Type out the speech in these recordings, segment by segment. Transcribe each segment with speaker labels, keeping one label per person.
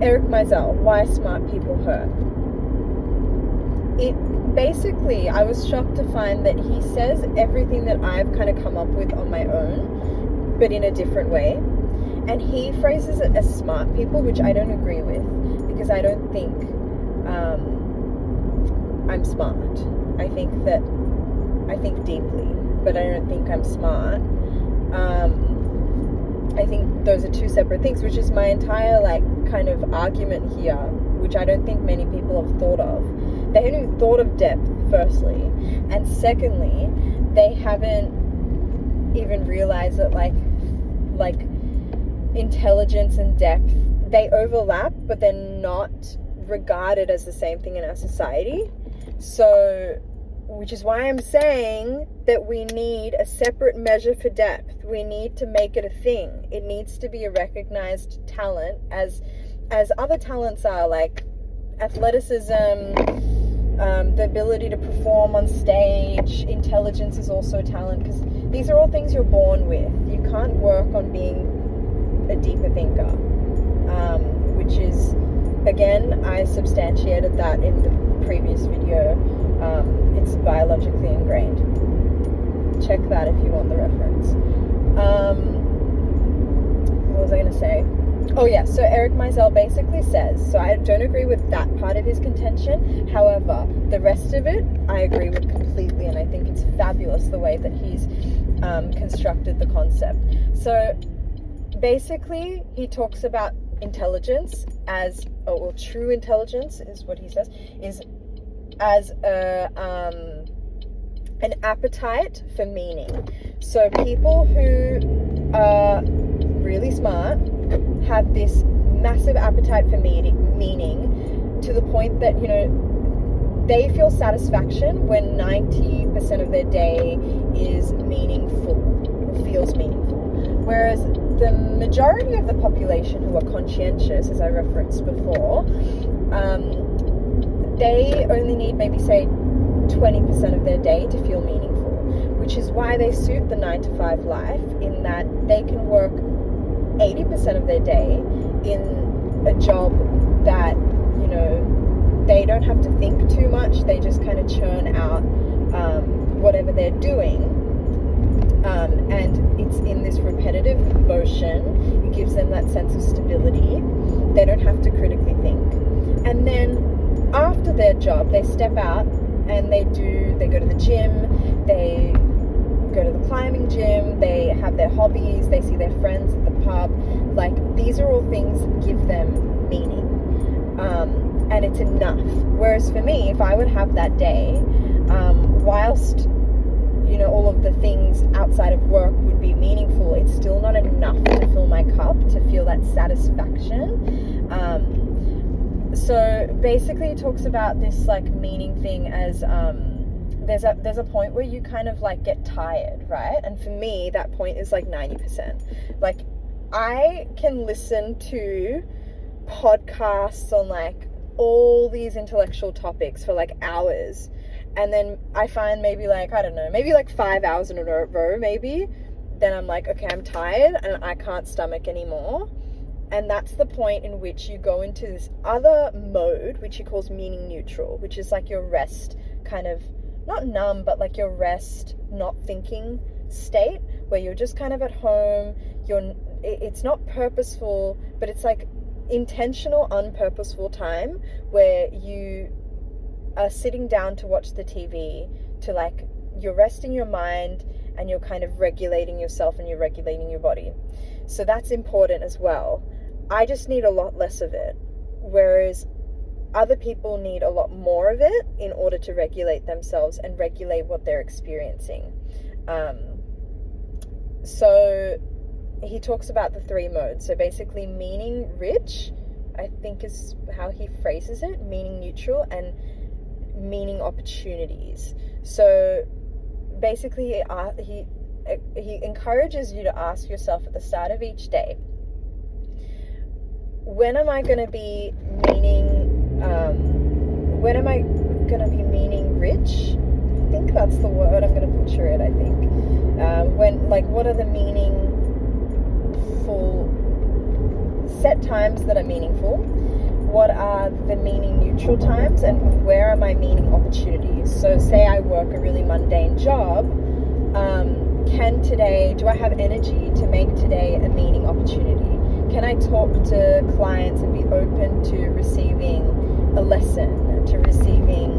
Speaker 1: Eric Meisel, Why Smart People Hurt. It basically, I was shocked to find that he says everything that I've kind of come up with on my own, but in a different way. And he phrases it as smart people, which I don't agree with, because I don't think I'm smart. I think deeply, but I don't think I'm smart. I think those are two separate things, which is my entire kind of argument here, which I don't think many people have thought of. They haven't even thought of depth, firstly, and secondly, they haven't even realized that like intelligence and depth, they overlap, but they're not regarded as the same thing in our society. So, which is why I'm saying that we need a separate measure for depth. We need to make it a thing. It needs to be a recognized talent as other talents are, like athleticism, the ability to perform on stage. Intelligence is also a talent, because these are all things you're born with. You can't work on being a deeper thinker, which is, again, I substantiated that in the previous video. It's biologically ingrained. Check that if you want the reference. What was I going to say? Oh yeah, so Eric Meisel basically says, so I don't agree with that part of his contention. However, the rest of it I agree with completely, and I think it's fabulous the way that he's constructed the concept. So basically, he talks about intelligence as, or true intelligence is what he says, is as an appetite for meaning. So people who are really smart have this massive appetite for meaning to the point that, they feel satisfaction when 90% of their day is meaningful, or feels meaningful. Whereas the majority of the population who are conscientious, as I referenced before, they only need maybe, say, 20% of their day to feel meaningful, which is why they suit the 9-to-5 life, in that they can work 80% of their day in a job that, they don't have to think too much. They just kind of churn out whatever they're doing. And it's in this repetitive motion. It gives them that sense of stability. They don't have to critically think. And then after their job, they step out and they go to the gym, they go to the climbing gym, they have their hobbies, they see their friends at the pub. Like, these are all things that give them meaning. And it's enough. Whereas for me, if I would have that day, whilst all of the things outside of work would be meaningful, it's still not enough to fill my cup, to feel that satisfaction. So basically it talks about this meaning thing as there's a point where you kind of get tired, right? And for me, that point is 90%. I can listen to podcasts on all these intellectual topics for hours, and then I find maybe 5 hours in a row, maybe then I'm okay, I'm tired and I can't stomach anymore. And that's the point in which you go into this other mode, which he calls meaning neutral, which is your rest, kind of not numb, but your rest, not thinking state, where you're just kind of at home. It's not purposeful, but it's intentional, unpurposeful time where you are sitting down to watch the TV, to you're resting your mind and you're kind of regulating yourself and you're regulating your body. So that's important as well. I just need a lot less of it, whereas other people need a lot more of it in order to regulate themselves and regulate what they're experiencing. So he talks about the 3 modes. So basically meaning rich, I think is how he phrases it, meaning neutral, and meaning opportunities. So basically he encourages you to ask yourself at the start of each day, when am I going to be meaning rich? I think that's the word. I'm going to butcher it, I think. What are the meaningful set times that are meaningful, what are the meaning neutral times, and where are my meaning opportunities. So say I work a really mundane job, do I have energy to make today a meaning opportunity? Can I talk to clients and be open to receiving a lesson, to receiving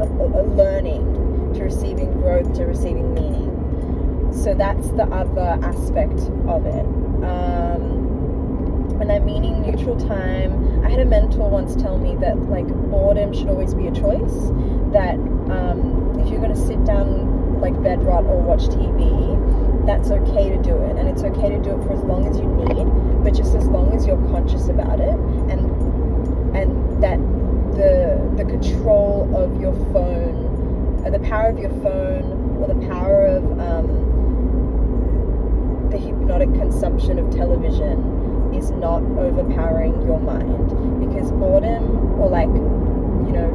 Speaker 1: a learning, to receiving growth, to receiving meaning? So that's the other aspect of it. And that meaning neutral time, I had a mentor once tell me that like boredom should always be a choice, that if you're going to sit down like bed rot or watch TV, that's okay to do it, and it's okay to do it for as long as you need, but just as long as you're conscious about it, and that the control of your phone, or the power of your phone, or the power of the hypnotic consumption of television is not overpowering your mind, because boredom, or like, you know,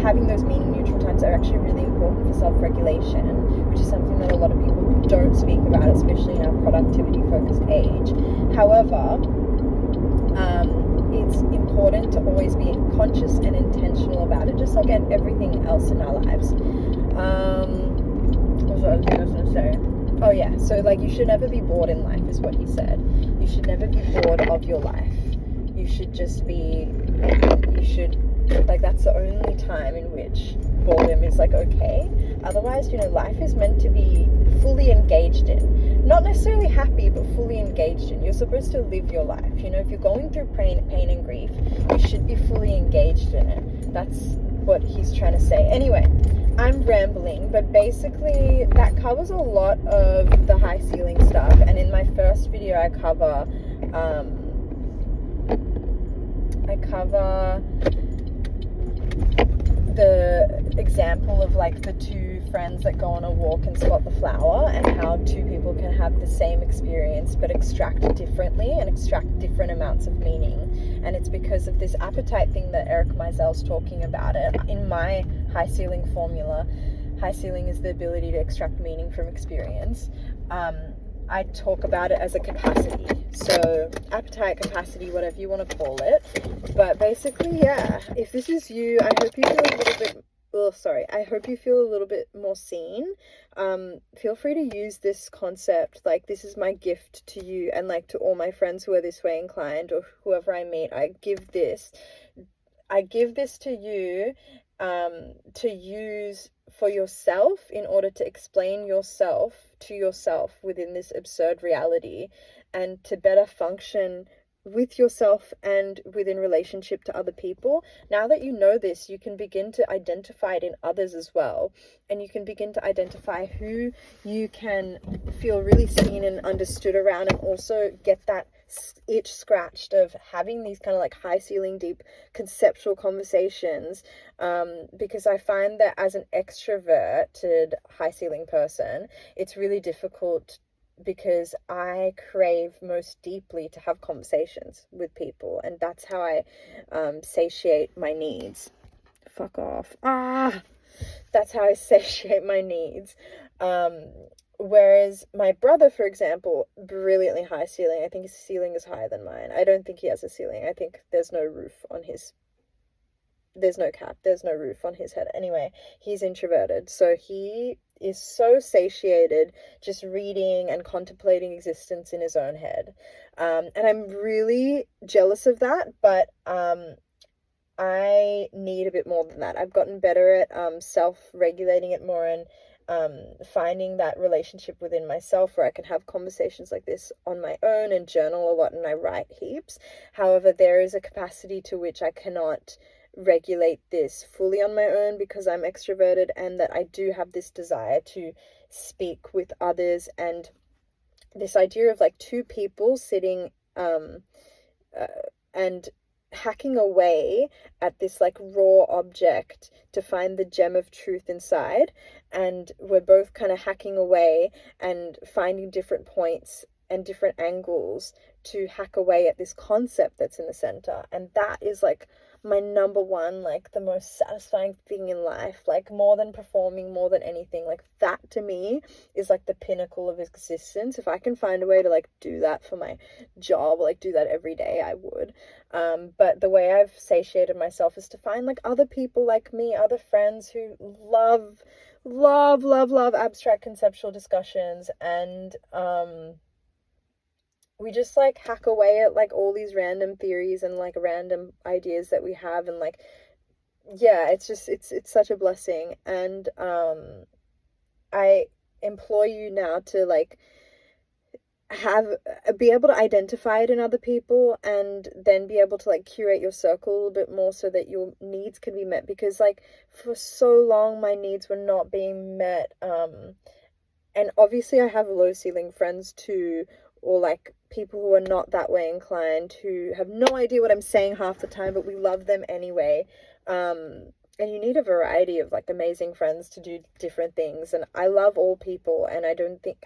Speaker 1: having those meaning neutral times are actually really important for self-regulation, which is something that a lot of people don't speak about, especially in our productivity focused age. However, it's important to always be conscious and intentional about it, just like everything else in our lives. What was I going to say? Oh yeah, so like you should never be bored in life, is what he said. You should never be bored of your life. You should just be, like, that's the only time in which boredom is like okay. Otherwise, you know, life is meant to be fully engaged in. Not necessarily happy, but fully engaged in. You're supposed to live your life. You know, if you're going through pain and grief, you should be fully engaged in it. That's what he's trying to say. Anyway, I'm rambling, but basically that covers a lot of the high ceiling stuff. And in my first video, I cover the example of like the two friends that go on a walk and spot the flower, and how two people can have the same experience but extract differently and extract different amounts of meaning. And it's because of this appetite thing that Eric Meisel's talking about. It in my high ceiling formula, high ceiling is the ability to extract meaning from experience. I talk about it as a capacity. So appetite, capacity, whatever you want to call it. But basically, yeah, if this is you, I hope you feel a little bit, I hope you feel a little bit more seen. Feel free to use this concept. Like, this is my gift to you, and like to all my friends who are this way inclined, or whoever I meet, I give this to you, to use for yourself in order to explain yourself to yourself within this absurd reality, and to better function with yourself and within relationship to other people. Now that you know this, you can begin to identify it in others as well, and you can begin to identify who you can feel really seen and understood around, and also get that itch scratched of having these kind of like high ceiling, deep conceptual conversations, because I find that as an extroverted high ceiling person, it's really difficult, because I crave most deeply to have conversations with people, and that's how I satiate my needs. Fuck off. That's how I satiate my needs. Whereas my brother, for example, brilliantly high ceiling. I think his ceiling is higher than mine. I don't think he has a ceiling. I think there's no roof on his, there's no cap, there's no roof on his head. Anyway, he's introverted, so he is so satiated just reading and contemplating existence in his own head. And I'm really jealous of that, but I need a bit more than that. I've gotten better at self-regulating it more, and finding that relationship within myself where I can have conversations like this on my own and journal a lot, and I write heaps. However, there is a capacity to which I cannot regulate this fully on my own, because I'm extroverted, and that I do have this desire to speak with others, and this idea of like two people sitting and hacking away at this like raw object to find the gem of truth inside, and we're both kind of hacking away and finding different points and different angles to hack away at this concept that's in the center. And that is like my number one, like the most satisfying thing in life, like more than performing, more than anything. Like that to me is like the pinnacle of existence. If I can find a way to like do that for my job, like do that every day, I would. But the way I've satiated myself is to find like other people like me, other friends who love abstract conceptual discussions, and we just like hack away at like all these random theories and like random ideas that we have, and like yeah, it's just it's such a blessing. And I implore you now to like be able to identify it in other people, and then be able to like curate your circle a little bit more so that your needs can be met, because like for so long my needs were not being met. And obviously I have low ceiling friends too, or like people who are not that way inclined, who have no idea what I'm saying half the time, but we love them anyway. And you need a variety of like amazing friends to do different things. And I love all people, and I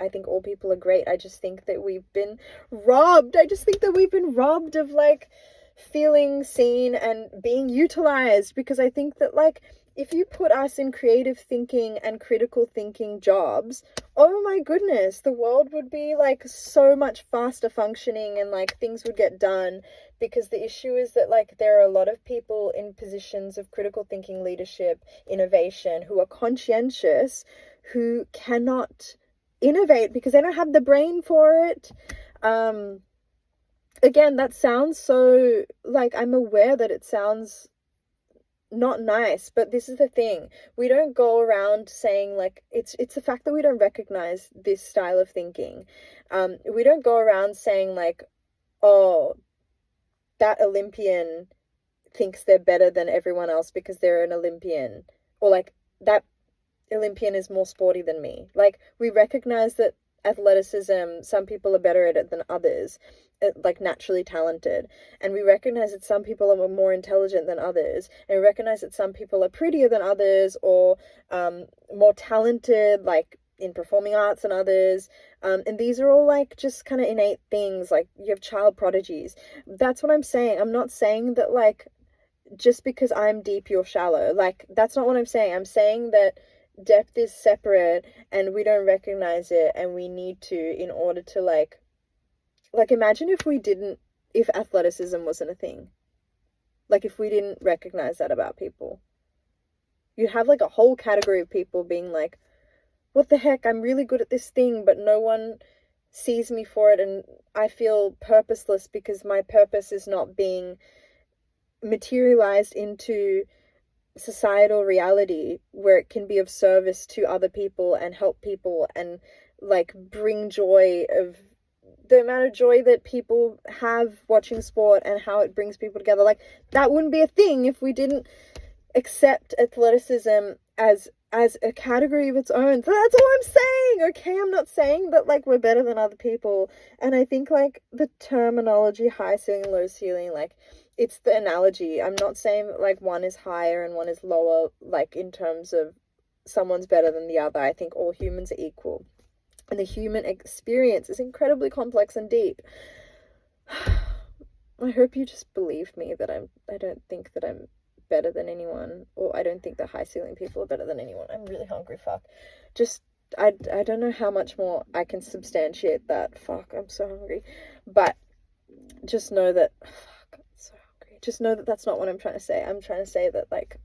Speaker 1: think all people are great. I just think that we've been robbed. I just think that we've been robbed of like feeling seen and being utilized, because I think that like if you put us in creative thinking and critical thinking jobs, oh my goodness, the world would be like so much faster functioning, and like things would get done. Because the issue is that like there are a lot of people in positions of critical thinking, leadership, innovation, who are conscientious, who cannot innovate because they don't have the brain for it. Again, that sounds so, like, I'm aware that it sounds not nice, but this is the thing. We don't go around saying, like, it's the fact that we don't recognize this style of thinking. We don't go around saying, like, oh, that Olympian thinks they're better than everyone else because they're an Olympian. Or, like, that Olympian is more sporty than me. Like, we recognize that athleticism, some people are better at it than others, like naturally talented, and we recognize that some people are more intelligent than others, and we recognize that some people are prettier than others, or more talented, like in performing arts than others, and these are all like just kind of innate things. Like, you have child prodigies. That's what I'm saying. I'm not saying that like just because I'm deep you're shallow. Like, that's not what I'm saying. I'm saying that depth is separate, and we don't recognize it, and we need to, in order to like imagine if athleticism wasn't a thing. Like, if we didn't recognize that about people, you'd have like a whole category of people being like, what the heck, I'm really good at this thing, but no one sees me for it, and I feel purposeless because my purpose is not being materialized into societal reality where it can be of service to other people and help people and like bring joy of the amount of joy that people have watching sport and how it brings people together. Like, that wouldn't be a thing if we didn't accept athleticism as a category of its own. So that's all I'm saying, okay? I'm not saying that like we're better than other people. And I think like the terminology high ceiling, low ceiling, like it's the analogy. I'm not saying that like one is higher and one is lower, like in terms of someone's better than the other. I think all humans are equal. And the human experience is incredibly complex and deep. I hope you just believe me that I don't think that I'm better than anyone, or I don't think that high ceiling people are better than anyone. I'm really hungry, fuck. I don't know how much more I can substantiate that. Fuck, I'm so hungry. But just know that, fuck, I'm so hungry. Just know that that's not what I'm trying to say. I'm trying to say that, like,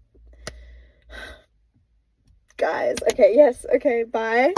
Speaker 1: guys, okay, yes, okay, bye.